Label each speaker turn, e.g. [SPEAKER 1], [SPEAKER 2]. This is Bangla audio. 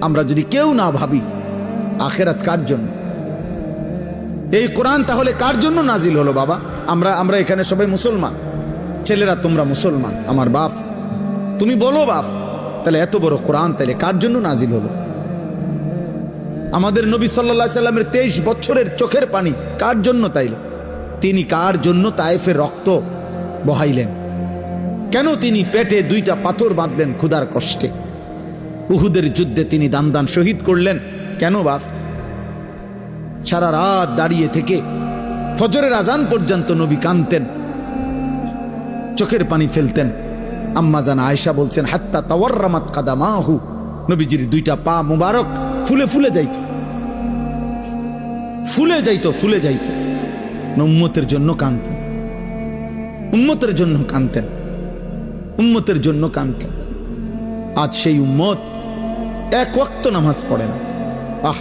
[SPEAKER 1] আমরা যদি কেউ না ভাবি আখেরাত কার জন্য, এই কোরআন তাহলে কার জন্য নাজিল হলো বাবা? আমরা এখানে সবাই মুসলমান, ছেলেরা তোমরা মুসলমান, আমার বাপ, তুমি বলো বাপ, তাহলে এত বড় কোরআন তাহলে কার জন্য নাজিল হলো? আমাদের নবী সাল্লাল্লাহু আলাইহি সাল্লামের 23 বছরের চোখের পানি কার জন্য তাইলে? তিনি কার জন্য তায়েফের রক্ত বহাইলেন? কেন তিনি পেটে 2টা পাথর বাঁধলেন ক্ষুধার কষ্টে? উহুদের যুদ্ধে তিনি দান শহীদ করলেন কেন বাপ? সারা রাত দাঁড়িয়ে থেকে ফজরের আজান পর্যন্ত নবী কাঁদতেন, চোখের পানি ফেলতেন। আম্মা জান আয়েশা বলছেন হাত্তা তাওয়াররামাত কাদামাহু, নবীজির 2টা পা মুবারক ফুলে ফুলে যাইত, ফুলে যাইত, ফুলে যাইত। উম্মতের জন্য কাঁদতেন, উম্মতের জন্য কাঁদতেন, উম্মতের জন্য কাঁদতেন। আজ সেই উম্মত এক ওয়াক্ত নামাজ পড়ে না। আহ